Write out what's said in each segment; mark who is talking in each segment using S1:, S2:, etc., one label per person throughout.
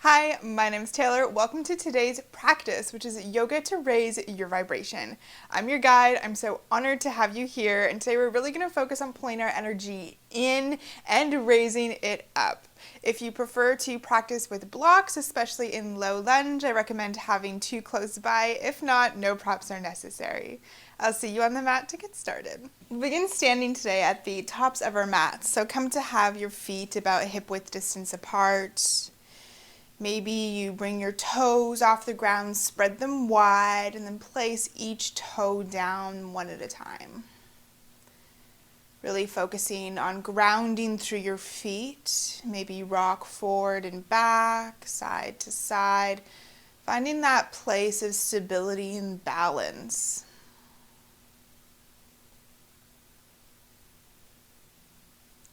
S1: Hi, my name is Taylor. Welcome to today's practice, which is yoga to raise your vibration. I'm your guide. I'm so honored to have you here. And today we're really going to focus on pulling our energy in and raising it up. If you prefer to practice with blocks, especially in low lunge, I recommend having two close by. If not, no props are necessary. I'll see you on the mat to get started. We'll begin standing today at the tops of our mats. So come to have your feet about hip width distance apart. Maybe you bring your toes off the ground, spread them wide, and then place each toe down one at a time. Really focusing on grounding through your feet. Maybe rock forward and back, side to side, finding that place of stability and balance.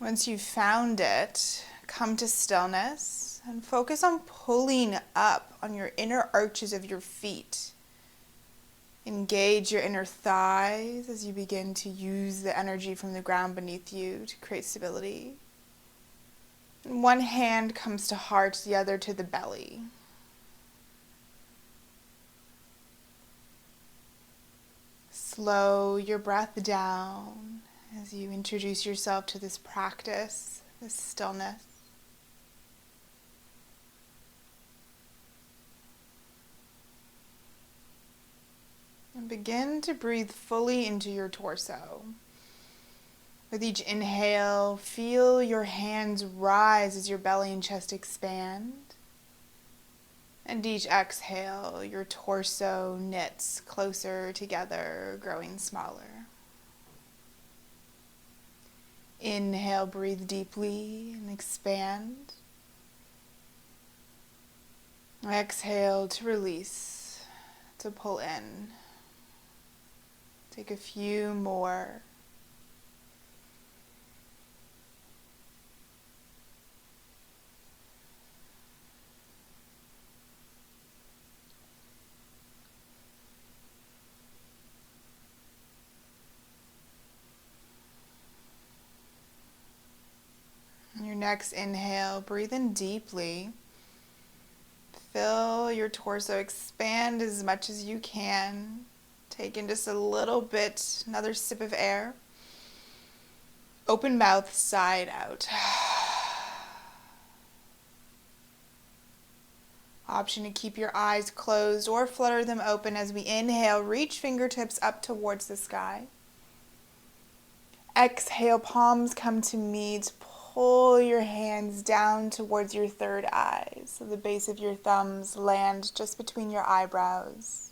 S1: Once you've found it, come to stillness. And focus on pulling up on your inner arches of your feet. Engage your inner thighs as you begin to use the energy from the ground beneath you to create stability. And one hand comes to heart, the other to the belly. Slow your breath down as you introduce yourself to this practice, this stillness. And begin to breathe fully into your torso. With each inhale, feel your hands rise as your belly and chest expand. And each exhale, your torso knits closer together, growing smaller. Inhale, breathe deeply and expand. Exhale to release, to pull in. Take a few more. On your next inhale, breathe in deeply. Feel your torso expand as much as you can. Take in just a little bit, another sip of air. Open mouth, side out. Option to keep your eyes closed or flutter them open as we inhale. Reach fingertips up towards the sky. Exhale, palms come to meet. Pull your hands down towards your third eye. So the base of your thumbs land just between your eyebrows.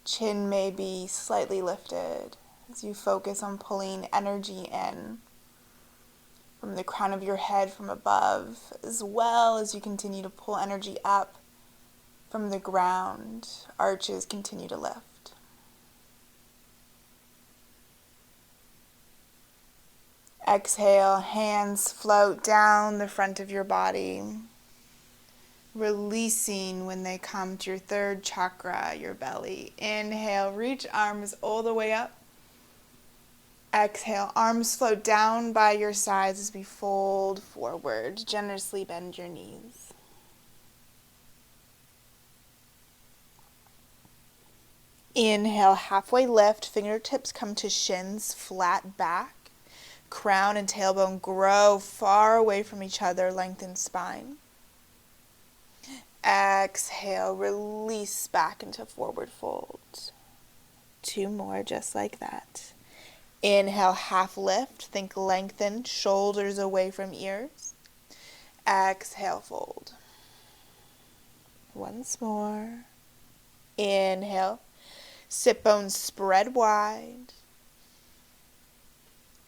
S1: Chin may be slightly lifted as you focus on pulling energy in from the crown of your head from above, as well as you continue to pull energy up from the ground. Arches continue to lift. Exhale, hands float down the front of your body. Releasing when they come to your third chakra, your belly. Inhale, reach arms all the way up. Exhale, arms float down by your sides as we fold forward. Generously bend your knees. Inhale, halfway lift. Fingertips come to shins, flat back. Crown and tailbone grow far away from each other, lengthen spine. Exhale, release back into forward fold. Two more just like that. Inhale, half lift. Think lengthen, shoulders away from ears. Exhale, fold. Once more. Inhale, sit bones spread wide.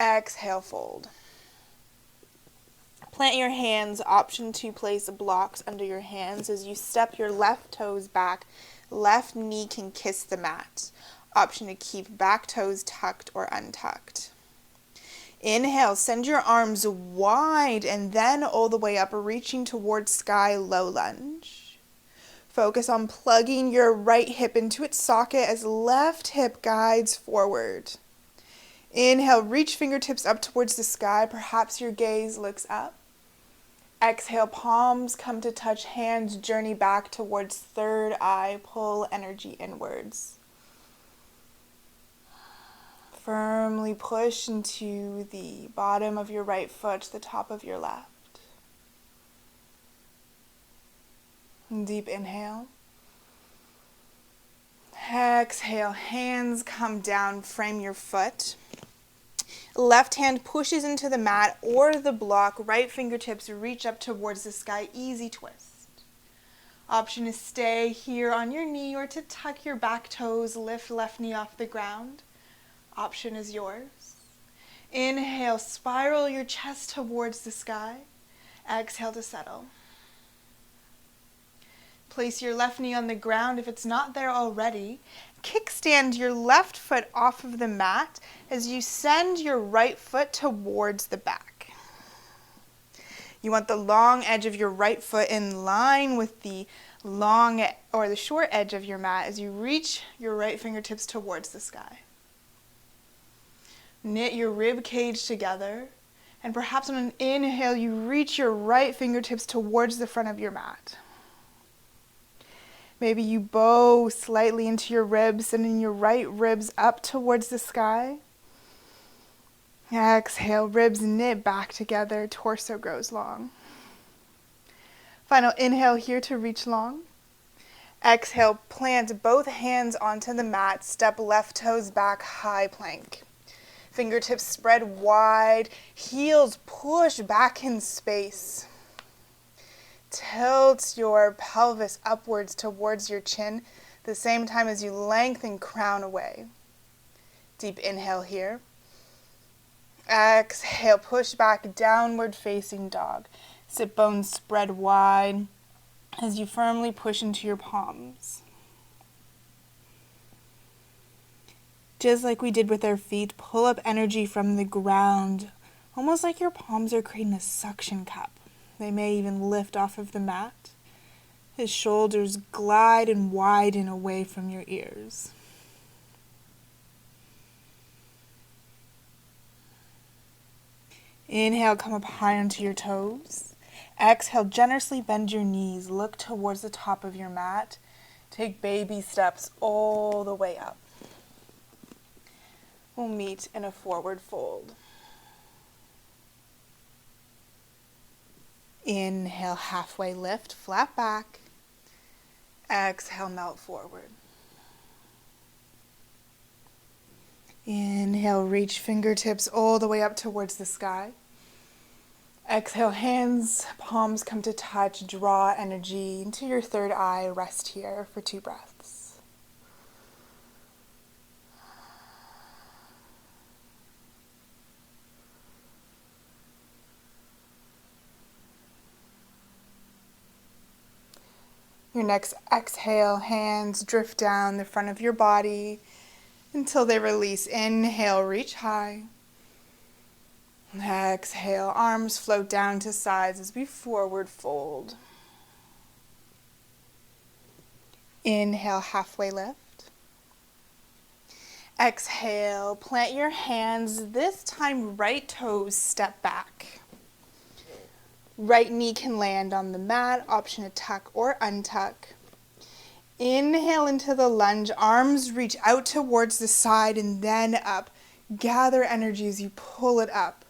S1: Exhale, fold. Plant your hands, option to place blocks under your hands as you step your left toes back. Left knee can kiss the mat. Option to keep back toes tucked or untucked. Inhale, send your arms wide and then all the way up, reaching towards sky, low lunge. Focus on plugging your right hip into its socket as left hip guides forward. Inhale, reach fingertips up towards the sky. Perhaps your gaze looks up. Exhale, palms come to touch, hands journey back towards third eye, pull energy inwards. Firmly push into the bottom of your right foot, the top of your left. Deep inhale. Exhale, hands come down, frame your foot. Left hand pushes into the mat or the block, right fingertips reach up towards the sky, easy twist. Option is stay here on your knee or to tuck your back toes, lift left knee off the ground. Option is yours. Inhale, spiral your chest towards the sky. Exhale to settle. Place your left knee on the ground if it's not there already. Kickstand your left foot off of the mat as you send your right foot towards the back. You want the long edge of your right foot in line with the long or the short edge of your mat as you reach your right fingertips towards the sky. Knit your rib cage together, and perhaps on an inhale you reach your right fingertips towards the front of your mat. Maybe you bow slightly into your ribs, sending your right ribs up towards the sky. Exhale, ribs knit back together, torso grows long. Final inhale here to reach long. Exhale, plant both hands onto the mat, step left toes back, high plank. Fingertips spread wide, heels push back in space. Tilt your pelvis upwards towards your chin, the same time as you lengthen crown away. Deep inhale here. Exhale, push back, downward facing dog. Sit bones spread wide as you firmly push into your palms. Just like we did with our feet, pull up energy from the ground, almost like your palms are creating a suction cup. They may even lift off of the mat. His shoulders glide and widen away from your ears. Inhale, come up high onto your toes. Exhale, generously bend your knees. Look towards the top of your mat. Take baby steps all the way up. We'll meet in a forward fold. Inhale, halfway lift, flat back. Exhale, melt forward. Inhale, reach fingertips all the way up towards the sky. Exhale, hands, palms come to touch, draw energy into your third eye. Rest here for 2 breaths. Your next exhale, hands drift down the front of your body until they release. Inhale, reach high. Exhale, arms float down to sides as we forward fold. Inhale, halfway lift. Exhale, plant your hands. This time, right toes step back. Right knee can land on the mat, option to tuck or untuck. Inhale into the lunge, arms reach out towards the side and then up. Gather energy as you pull it up.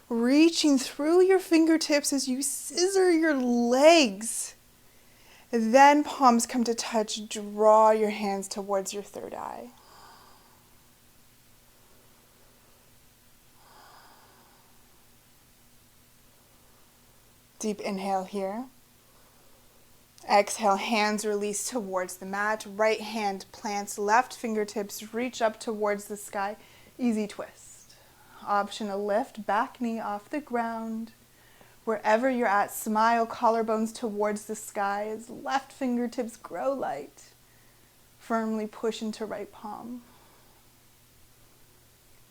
S1: Reaching through your fingertips as you scissor your legs. Then palms come to touch, draw your hands towards your third eye. Deep inhale here. Exhale, hands release towards the mat. Right hand plants, left fingertips reach up towards the sky. Easy twist. Option to lift, back knee off the ground. Wherever you're at, smile, collarbones towards the sky as left fingertips grow light. Firmly push into right palm.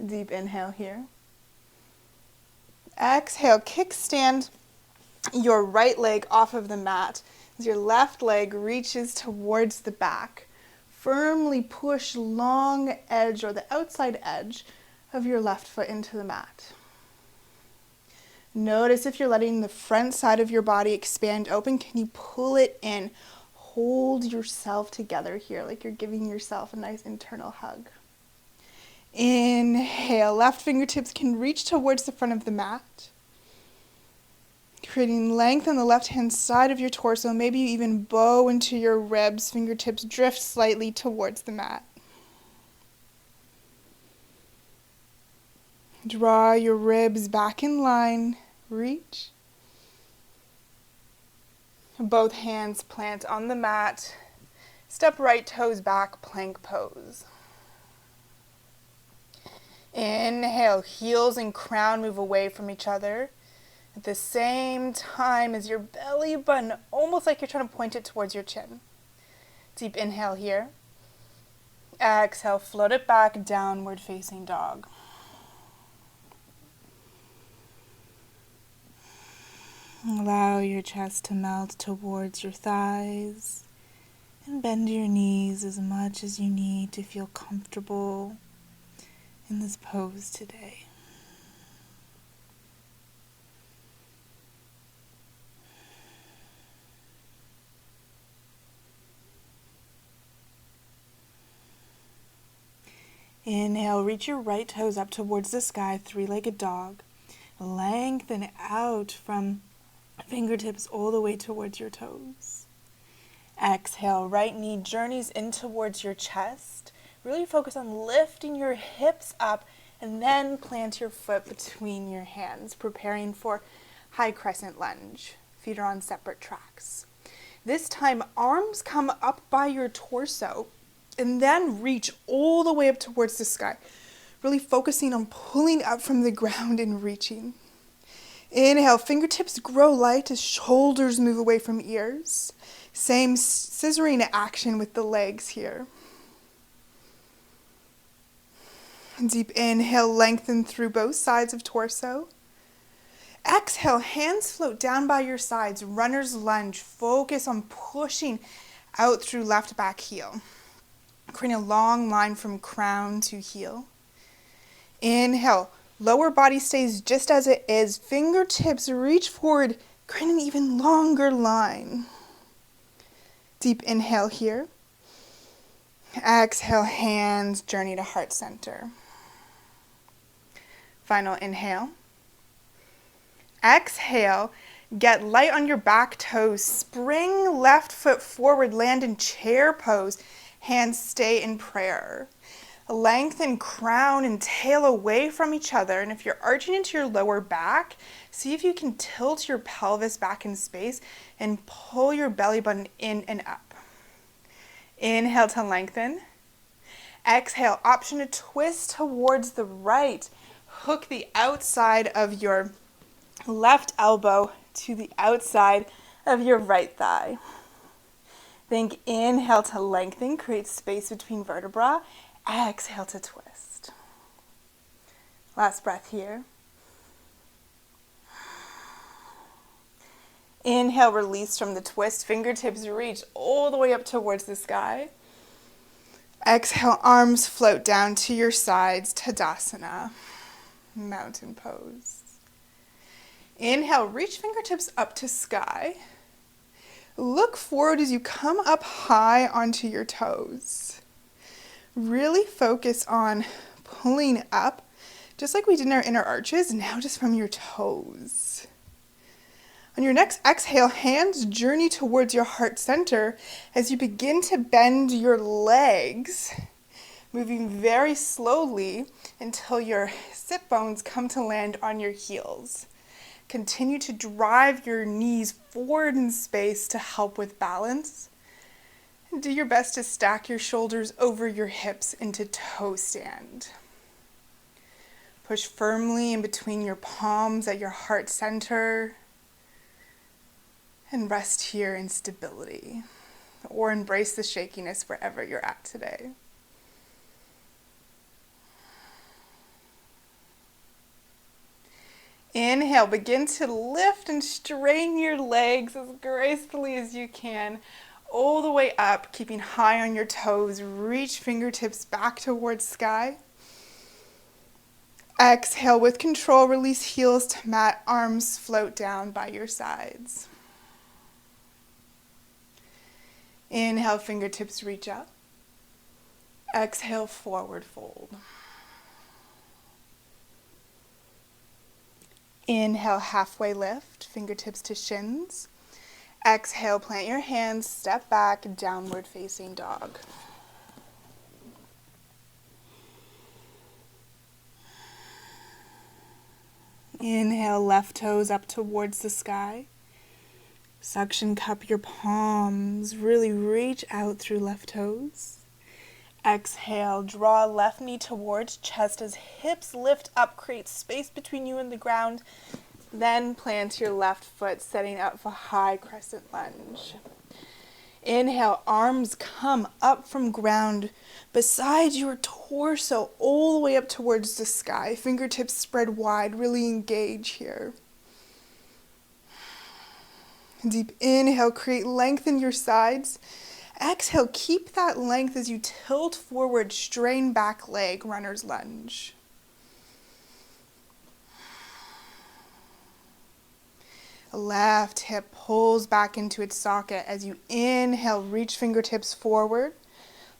S1: Deep inhale here. Exhale, kickstand your right leg off of the mat as your left leg reaches towards the back. Firmly push long edge or the outside edge of your left foot into the mat. Notice if you're letting the front side of your body expand open. Can you pull it in? Hold yourself together here like you're giving yourself a nice internal hug. Inhale, left fingertips can reach towards the front of the mat, creating length on the left-hand side of your torso. Maybe you even bow into your ribs. Fingertips drift slightly towards the mat. Draw your ribs back in line. Reach. Both hands plant on the mat. Step right toes back, plank pose. Inhale, heels and crown move away from each other. At the same time as your belly button, almost like you're trying to point it towards your chin. Deep inhale here. Exhale, float it back, downward facing dog. Allow your chest to melt towards your thighs and bend your knees as much as you need to feel comfortable in this pose today. Inhale, reach your right toes up towards the sky, three-legged dog. Lengthen out from fingertips all the way towards your toes. Exhale, right knee journeys in towards your chest. Really focus on lifting your hips up and then plant your foot between your hands, preparing for high crescent lunge. Feet are on separate tracks. This time, arms come up by your torso and then reach all the way up towards the sky. Really focusing on pulling up from the ground and reaching. Inhale, fingertips grow light as shoulders move away from ears. Same scissoring action with the legs here. Deep inhale, lengthen through both sides of torso. Exhale, hands float down by your sides, runner's lunge. Focus on pushing out through left back heel. Creating a long line from crown to heel. Inhale, lower body stays just as it is. Fingertips reach forward, creating an even longer line. Deep inhale here. Exhale, hands journey to heart center. Final inhale. Exhale, get light on your back toes. Spring left foot forward, land in chair pose. Hands stay in prayer. Lengthen crown and tail away from each other. And if you're arching into your lower back, see if you can tilt your pelvis back in space and pull your belly button in and up. Inhale to lengthen. Exhale, option to twist towards the right. Hook the outside of your left elbow to the outside of your right thigh. Think inhale to lengthen, create space between vertebrae. Exhale to twist. Last breath here. Inhale, release from the twist. Fingertips reach all the way up towards the sky. Exhale, arms float down to your sides, Tadasana, mountain pose. Inhale, reach fingertips up to sky. Look forward as you come up high onto your toes. Really focus on pulling up, just like we did in our inner arches, now just from your toes. On your next exhale, hands journey towards your heart center as you begin to bend your legs, moving very slowly until your sit bones come to land on your heels. Continue to drive your knees forward in space to help with balance. And do your best to stack your shoulders over your hips into toe stand. Push firmly in between your palms at your heart center. And rest here in stability, or embrace the shakiness wherever you're at today. Inhale, begin to lift and strain your legs as gracefully as you can, all the way up, keeping high on your toes. Reach fingertips back towards sky. Exhale with control, release heels to mat, arms float down by your sides. Inhale, fingertips reach up. Exhale, forward fold. Inhale, halfway lift, fingertips to shins. Exhale, plant your hands, step back, downward facing dog. Inhale, left toes up towards the sky. Suction cup your palms, really reach out through left toes. Exhale, draw left knee towards chest as hips lift up, create space between you and the ground. Then plant your left foot, setting up for high crescent lunge. Inhale, arms come up from ground beside your torso, all the way up towards the sky. Fingertips spread wide, really engage here. Deep inhale, create length in your sides. Exhale, keep that length as you tilt forward, strain back leg, runner's lunge. Left hip pulls back into its socket as you inhale, reach fingertips forward.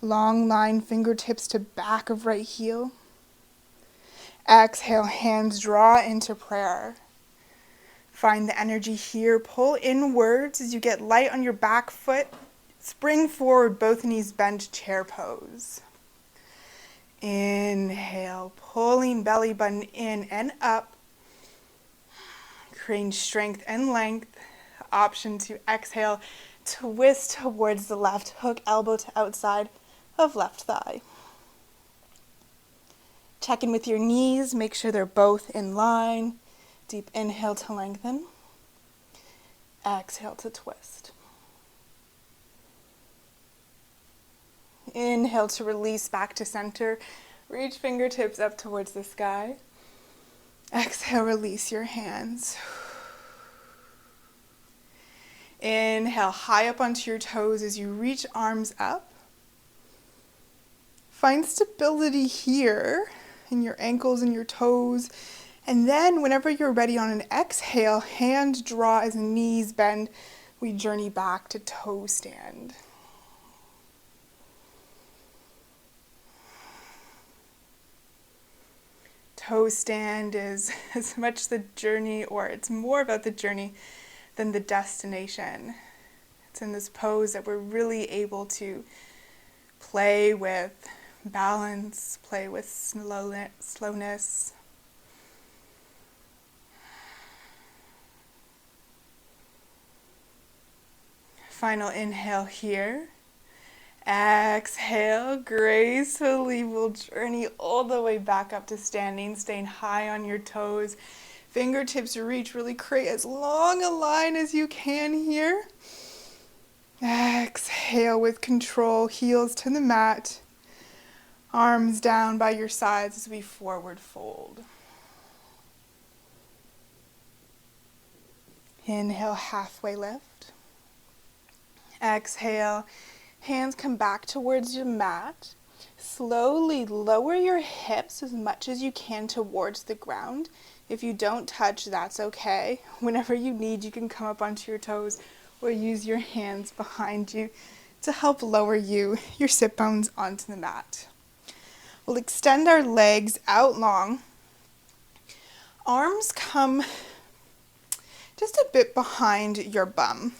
S1: Long line fingertips to back of right heel. Exhale, hands draw into prayer. Find the energy here. Pull inwards as you get light on your back foot. Spring forward, both knees bend, chair pose. Inhale, pulling belly button in and up. Creating strength and length. Option to exhale, twist towards the left, hook elbow to outside of left thigh. Check in with your knees, make sure they're both in line. Deep inhale to lengthen. Exhale to twist. Inhale to release back to center. Reach fingertips up towards the sky. Exhale, release your hands. Inhale, high up onto your toes as you reach arms up. Find stability here in your ankles and your toes. And then whenever you're ready on an exhale, hand draw as knees bend. We journey back to toe stand. Toe stand is as much the journey, or it's more about the journey than the destination. It's in this pose that we're really able to play with balance, play with slowness. Final inhale here. Exhale, gracefully we'll journey all the way back up to standing, staying high on your toes. Fingertips reach, really create as long a line as you can here. Exhale with control, heels to the mat. Arms down by your sides as we forward fold. Inhale, halfway lift. Exhale, hands come back towards your mat. Slowly lower your hips as much as you can towards the ground. If you don't touch, that's okay. Whenever you need, you can come up onto your toes or use your hands behind you to help lower your sit bones onto the mat. We'll extend our legs out long. Arms come just a bit behind your bum.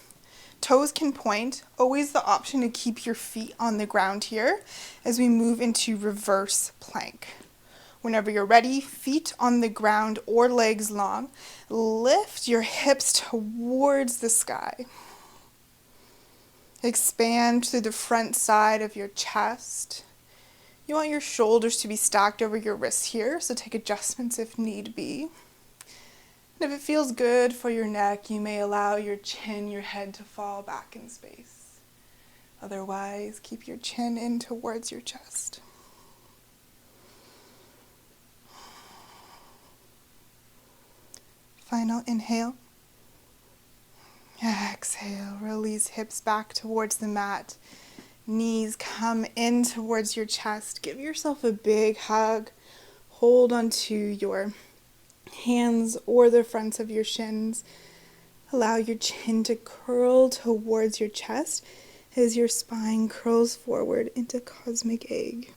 S1: Toes can point, always the option to keep your feet on the ground here as we move into reverse plank. Whenever you're ready, feet on the ground or legs long, lift your hips towards the sky. Expand to the front side of your chest. You want your shoulders to be stacked over your wrists here, so take adjustments if need be. And if it feels good for your neck, you may allow your chin, your head to fall back in space. Otherwise, keep your chin in towards your chest. Final inhale. Exhale, release hips back towards the mat. Knees come in towards your chest. Give yourself a big hug. hold onto your hands or the fronts of your shins. Allow your chin to curl towards your chest as your spine curls forward into cosmic egg.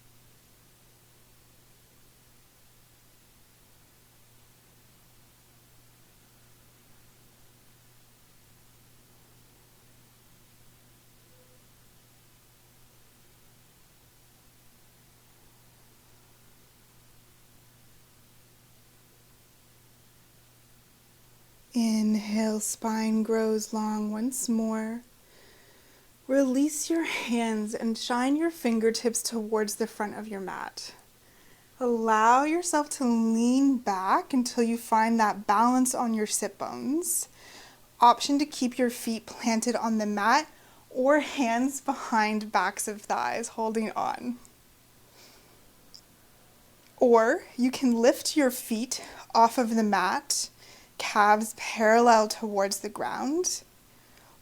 S1: Inhale, spine grows long once more. Release your hands and shine your fingertips towards the front of your mat. Allow yourself to lean back until you find that balance on your sit bones. Option to keep your feet planted on the mat or hands behind backs of thighs holding on. Or you can lift your feet off of the mat, calves parallel towards the ground.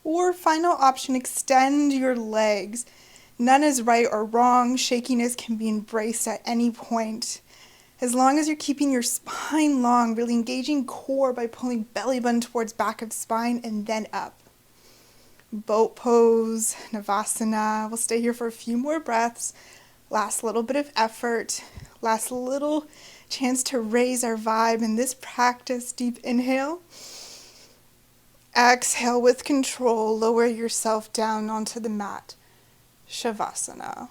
S1: Or final option, extend your legs. None is right or wrong. Shakiness can be embraced at any point. As long as you're keeping your spine long, really engaging core by pulling belly button towards back of spine and then up. Boat pose, Navasana. We'll stay here for a few more breaths. Last little bit of effort. Last little chance to raise our vibe in this practice. Deep inhale. Exhale with control. Lower yourself down onto the mat. Shavasana.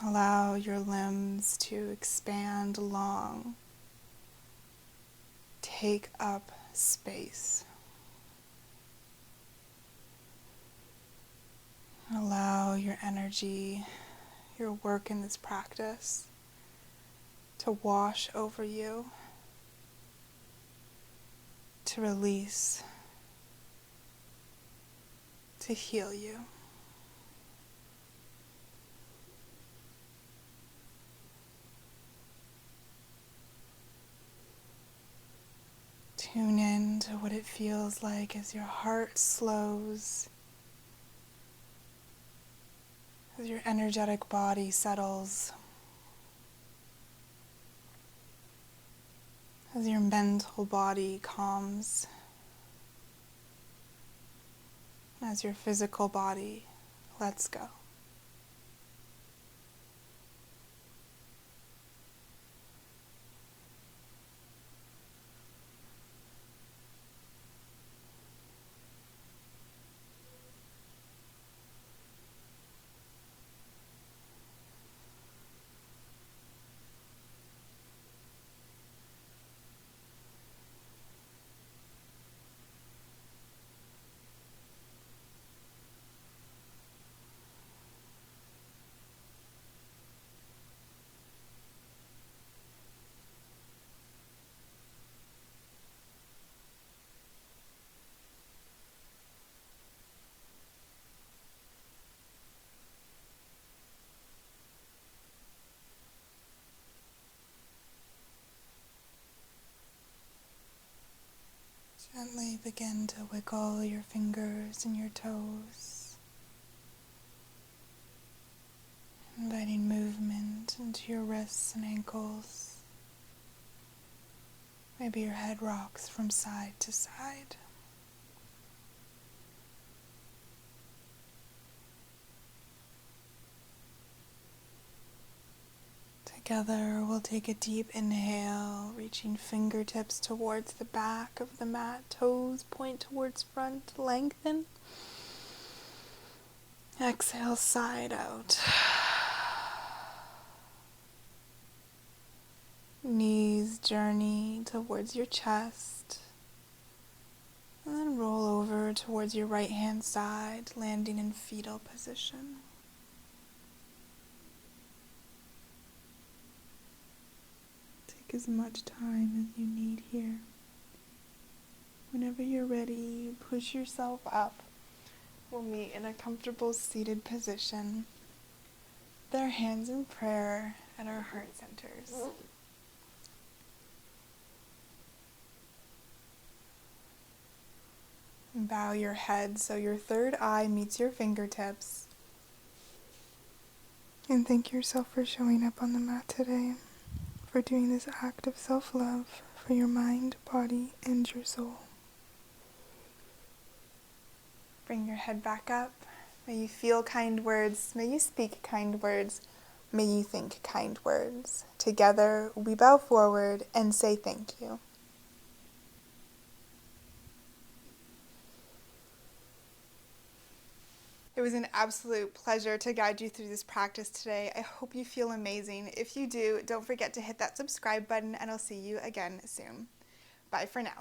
S1: Allow your limbs to expand long. Take up space. Allow your energy, your work in this practice to wash over you, to release, to heal you. Tune in to what it feels like as your heart slows, as your energetic body settles, as your mental body calms, as your physical body lets go. Gently begin to wiggle your fingers and your toes, inviting movement into your wrists and ankles. Maybe your head rocks from side to side. Together, we'll take a deep inhale, reaching fingertips towards the back of the mat, toes point towards front, lengthen. Exhale, side out. Knees journey towards your chest, and then roll over towards your right hand side, landing in fetal position. As much time as you need here. Whenever you're ready, push yourself up. We'll meet in a comfortable seated position with our hands in prayer at our heart centers. And bow your head so your third eye meets your fingertips. And thank yourself for showing up on the mat today, for doing this act of self-love for your mind, body, and your soul. Bring your head back up. May you feel kind words. May you speak kind words. May you think kind words. Together, we bow forward and say thank you. It was an absolute pleasure to guide you through this practice today. I hope you feel amazing. If you do, don't forget to hit that subscribe button, and I'll see you again soon. Bye for now.